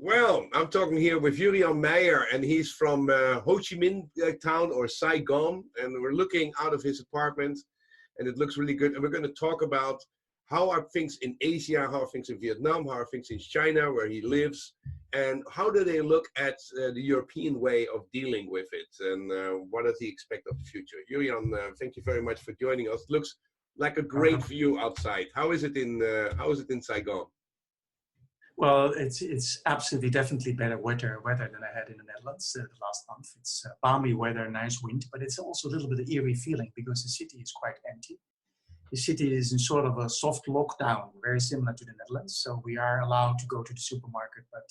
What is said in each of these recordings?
Well, I'm talking here with Julian Meijer, and he's from Ho Chi Minh town or Saigon, and we're looking out of his apartment, and it looks really good. And we're going to talk about how are things in Asia, how are things in Vietnam, how are things in China, where he lives, and how do they look at the European way of dealing with it, and what does he expect of the future? Julian, thank you very much for joining us. Looks like a great view outside. How is it in Saigon? Well, it's absolutely definitely better weather than I had in the Netherlands the last month. It's balmy weather, nice wind, but it's also a little bit of eerie feeling because the city is quite empty. The city is in sort of a soft lockdown, very similar to the Netherlands. So we are allowed to go to the supermarket, but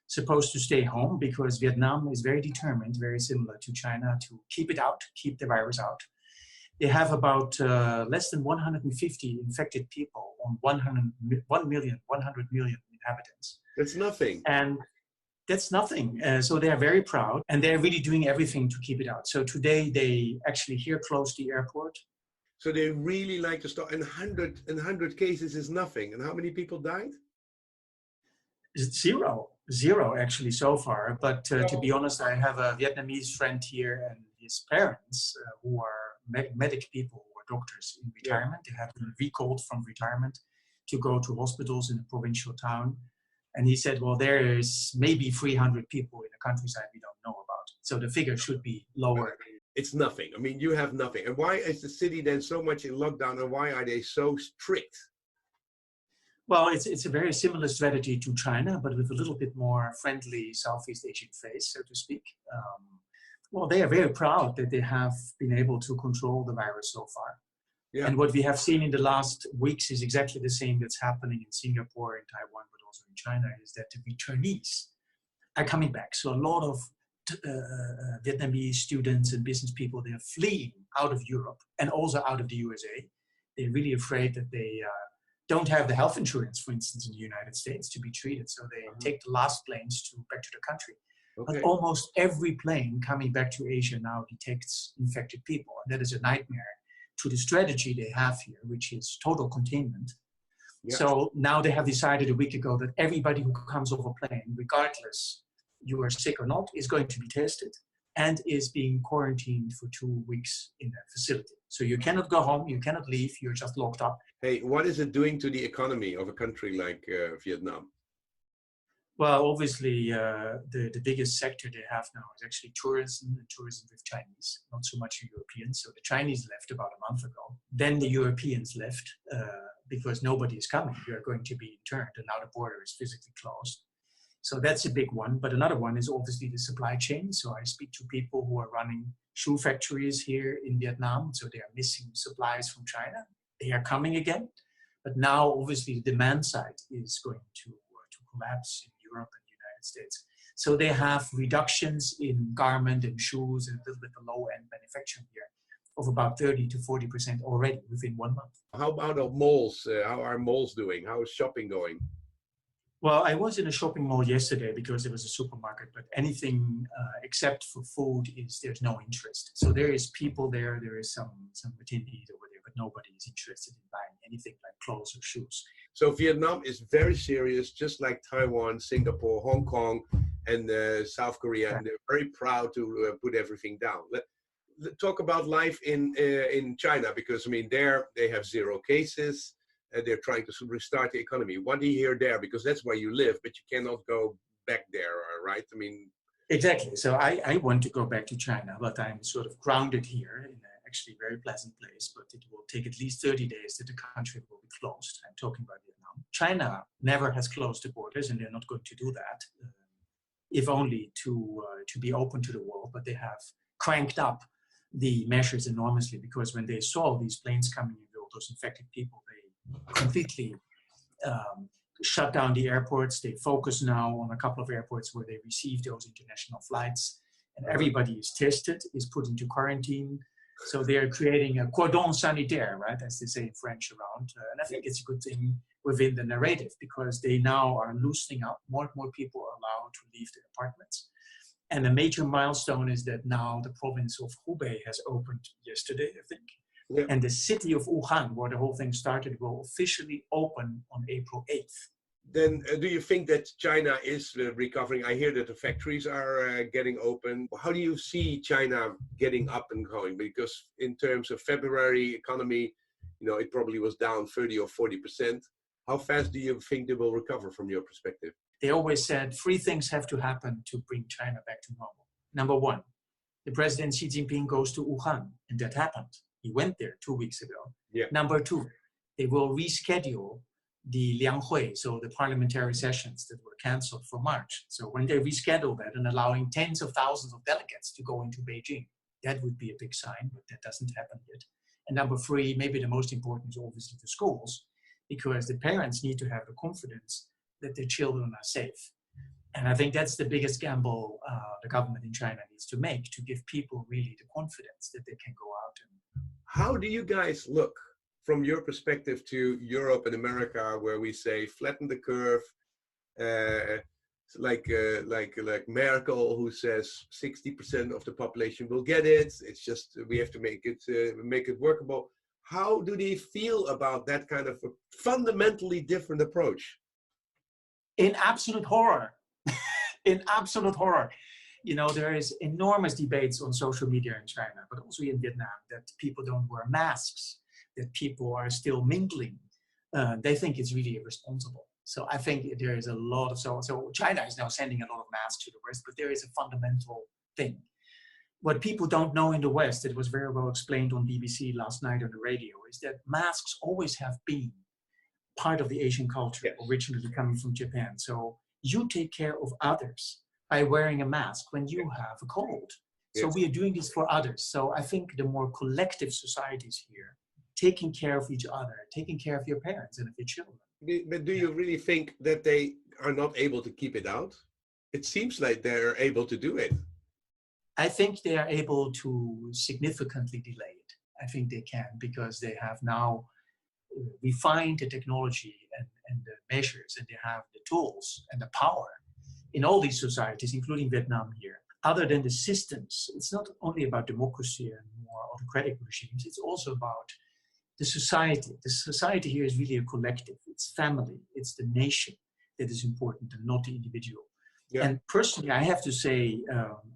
supposed to stay home because Vietnam is very determined, very similar to China, to keep it out, keep the virus out. They have about less than 150 infected people on 100 million inhabitants. That's nothing. And that's nothing. So they are very proud and they're really doing everything to keep it out. So today they actually here closed the airport. So they really like to start, and 100 cases is nothing. And how many people died? Zero actually so far. But to be honest, I have a Vietnamese friend here and his parents who are medic people who are doctors in retirement. They have been recalled from retirement to go to hospitals in a provincial town. And he said, well, there is maybe 300 people in the countryside we don't know about. So the figure should be lower. It's nothing. I mean, you have nothing. And why is the city then so much in lockdown, and why are they so strict? Well, it's a very similar strategy to China, but with a little bit more friendly Southeast Asian face, so to speak. Well, they are very proud that they have been able to control the virus so far. Yeah. And what we have seen in the last weeks is exactly the same that's happening in Singapore, in Taiwan, but also in China, is that the returnees are coming back. So a lot of Vietnamese students and business people, they are fleeing out of Europe and also out of the USA. They're really afraid that they don't have the health insurance, for instance, in the United States to be treated. So they take the last planes back to the country. Okay. But almost every plane coming back to Asia now detects infected people. And that is a nightmare to the strategy they have here, which is total containment. Yeah. So now they have decided a week ago that everybody who comes off a plane, regardless you are sick or not, is going to be tested and is being quarantined for 2 weeks in a facility. So you cannot go home, you cannot leave, you're just locked up. Hey, what is it doing to the economy of a country like Vietnam? Well, obviously, the biggest sector they have now is actually tourism, and tourism with Chinese, not so much Europeans. So the Chinese left about a month ago. Then the Europeans left because nobody is coming. You are going to be interned, and now the border is physically closed. So that's a big one. But another one is obviously the supply chain. So I speak to people who are running shoe factories here in Vietnam. So they are missing supplies from China. They are coming again. But now, obviously, the demand side is going to collapse in Europe and the United States. So they have reductions in garment and shoes and a little bit of low-end manufacturing here of about 30 to 40% already within 1 month. How about malls? How are malls doing? How is shopping going? Well, I was in a shopping mall yesterday because it was a supermarket, but anything except for food there's no interest. So there is people there, there is some attendees over there, but nobody is interested in buying anything like clothes or shoes. So Vietnam is very serious, just like Taiwan, Singapore, Hong Kong, and South Korea, and they're very proud to put everything down. Let's talk about life in China, because I mean, there they have 0 cases. They're trying to restart the economy. What do you hear there? Because that's where you live, but you cannot go back there, right? I mean, exactly. So I want to go back to China, but I'm sort of grounded here in a actually very pleasant place. But it will take at least 30 days that the country will be closed. I'm talking about Vietnam. China never has closed the borders, and they're not going to do that, if only to be open to the world. But they have cranked up the measures enormously because when they saw these planes coming in with all those infected people, they completely shut down the airports. They focus now on a couple of airports where they receive those international flights, and everybody is tested, is put into quarantine. So they are creating a cordon sanitaire, right, as they say in French around. And I think it's a good thing within the narrative because they now are loosening up. More and more people are allowed to leave their apartments. And a major milestone is that now the province of Hubei has opened yesterday, I think. Yeah. And the city of Wuhan, where the whole thing started, will officially open on April 8th. Then do you think that China is recovering? I hear that the factories are getting open. How do you see China getting up and going? Because in terms of February economy, it probably was down 30 or 40%. How fast do you think they will recover from your perspective? They always said three things have to happen to bring China back to normal. Number one, the President Xi Jinping goes to Wuhan, and that happened. He went there 2 weeks ago. Yeah. Number two, they will reschedule the Lianghui, so the parliamentary sessions that were canceled for March. So when they reschedule that and allowing tens of thousands of delegates to go into Beijing, that would be a big sign, but that doesn't happen yet. And number three, maybe the most important is obviously the schools, because the parents need to have the confidence that their children are safe. And I think that's the biggest gamble the government in China needs to make, to give people really the confidence that they can go out. How do you guys look from your perspective to Europe and America, where we say flatten the curve, like Merkel, who says 60% of the population will get it. It's just we have to make it workable. How do they feel about that kind of a fundamentally different approach? In absolute horror. In absolute horror. There is enormous debates on social media in China, but also in Vietnam, that people don't wear masks, that people are still mingling. They think it's really irresponsible. So I think there is a lot of, so China is now sending a lot of masks to the West, but there is a fundamental thing. What people don't know in the West, it was very well explained on BBC last night on the radio, is that masks always have been part of the Asian culture, yes, originally coming from Japan. So you take care of others by wearing a mask when you have a cold. Yes. So we are doing this for others. So I think the more collective societies here, taking care of each other, taking care of your parents and of your children. But do you really think that they are not able to keep it out? It seems like they're able to do it. I think they are able to significantly delay it. I think they can, because they have now refined the technology and the measures, and they have the tools and the power in all these societies, including Vietnam here. Other than the systems, it's not only about democracy and more autocratic regimes, it's also about the society. The society here is really a collective. It's family, it's the nation that is important and not the individual. Yeah. And personally, I have to say,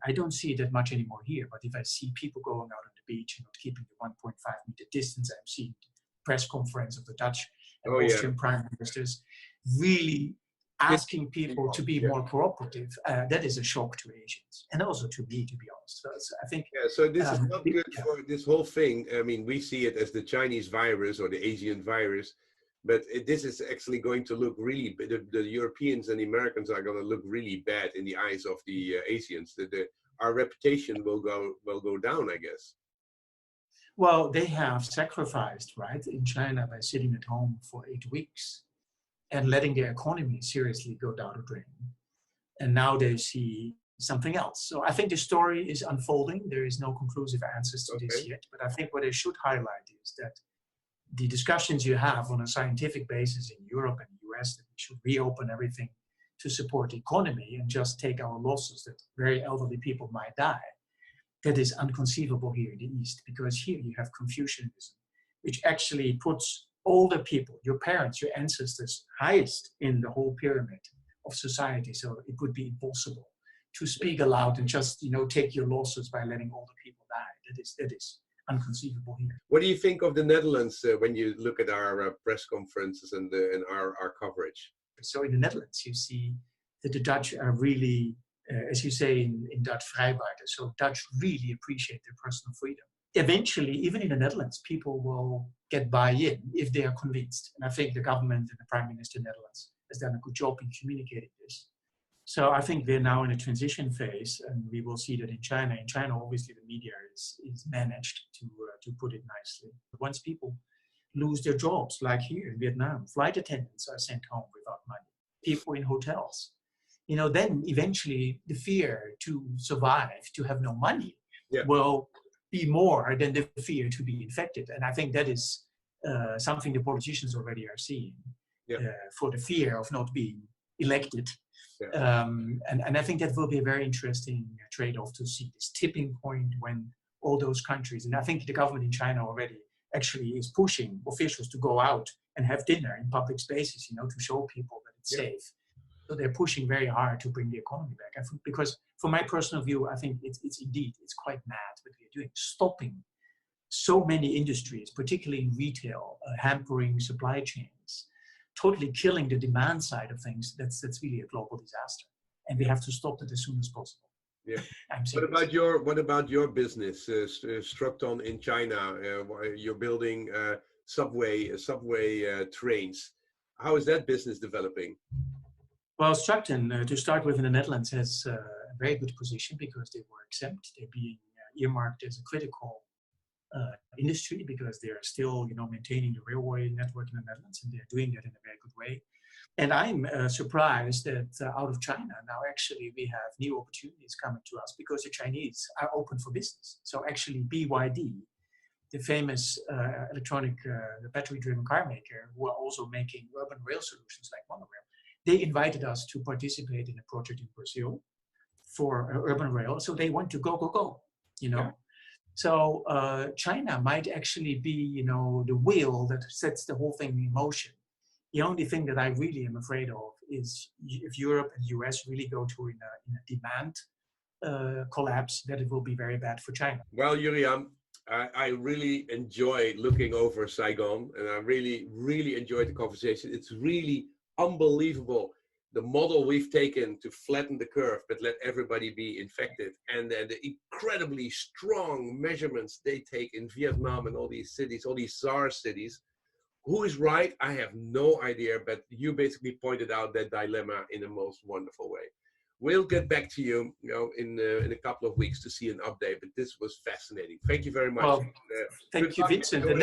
I don't see it that much anymore here, but if I see people going out on the beach and not keeping the 1.5 meter distance, I'm seeing the press conference of the Dutch and Austrian prime ministers really asking people to be more cooperative. That is a shock to Asians, and also to me, to be honest. So I think. Yeah, so this is not good for this whole thing. I mean, we see it as the Chinese virus or the Asian virus, but this is actually going to look really. The Europeans and the Americans are going to look really bad in the eyes of the Asians. Our reputation will go down, I guess. Well, they have sacrificed, right, in China by sitting at home for 8 weeks and letting their economy seriously go down the drain. And now they see something else. So I think the story is unfolding. There is no conclusive answers to this yet. But I think what I should highlight is that the discussions you have on a scientific basis in Europe and the US, that we should reopen everything to support the economy and just take our losses that very elderly people might die, that is unconceivable here in the East, because here you have Confucianism, which actually puts older people, your parents, your ancestors, highest in the whole pyramid of society. So it would be impossible to speak aloud and just, take your losses by letting older people die. That is unconceivable here. What do you think of the Netherlands when you look at our press conferences and our coverage? So in the Netherlands, you see that the Dutch are really, as you say in Dutch, vrijbuiter. So Dutch really appreciate their personal freedom. Eventually, even in the Netherlands, people will get buy-in if they are convinced. And I think the government and the Prime Minister of the Netherlands has done a good job in communicating this. So I think we're now in a transition phase, and we will see that in China. In China, obviously, the media is managed to put it nicely. Once people lose their jobs, like here in Vietnam, flight attendants are sent home without money. People in hotels. Then eventually the fear to survive, to have no money, will be more than the fear to be infected. And I think that is something the politicians already are seeing, for the fear of not being elected. And I think that will be a very interesting trade-off to see this tipping point when all those countries, and I think the government in China already actually is pushing officials to go out and have dinner in public spaces, to show people that it's safe. So they're pushing very hard to bring the economy back. I think because from my personal view, I think it's quite mad what we're doing, stopping so many industries, particularly in retail, hampering supply chains, totally killing the demand side of things. That's really a global disaster, and we have to stop it as soon as possible. Yeah. I'm What about your business, Structon in China? You're building subway trains. How is that business developing? Well, Structon, to start with, in the Netherlands, has a very good position because they were exempt. They're being earmarked as a critical industry because they are still, maintaining the railway network in the Netherlands, and they're doing that in a very good way. And I'm surprised that out of China now, actually, we have new opportunities coming to us because the Chinese are open for business. So actually, BYD, the famous electronic, the battery-driven car maker, who are also making urban rail solutions like monorail, they invited us to participate in a project in Brazil for urban rail. So they want to go, Yeah. So China might actually be, the wheel that sets the whole thing in motion. The only thing that I really am afraid of is if Europe and US really go to in a demand collapse, that it will be very bad for China. Well, Yurian, I really enjoy looking over Saigon, and I really, really enjoyed the conversation. It's really unbelievable the model we've taken to flatten the curve, but let everybody be infected, and then the incredibly strong measurements they take in Vietnam and all these cities, all these SARS cities. Who is right? I have no idea, but you basically pointed out that dilemma in the most wonderful way. We'll get back to you, in a couple of weeks to see an update, but this was fascinating. Thank you very much. Well, thank you, Vincent. The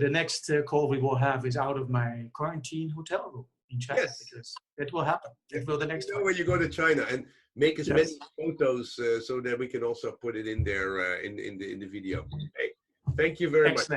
next call we will have is out of my quarantine hotel room in China, because that will happen. That will the next one. When you go to China, and make as many photos so that we can also put it in there in the video. Hey, thank you very much.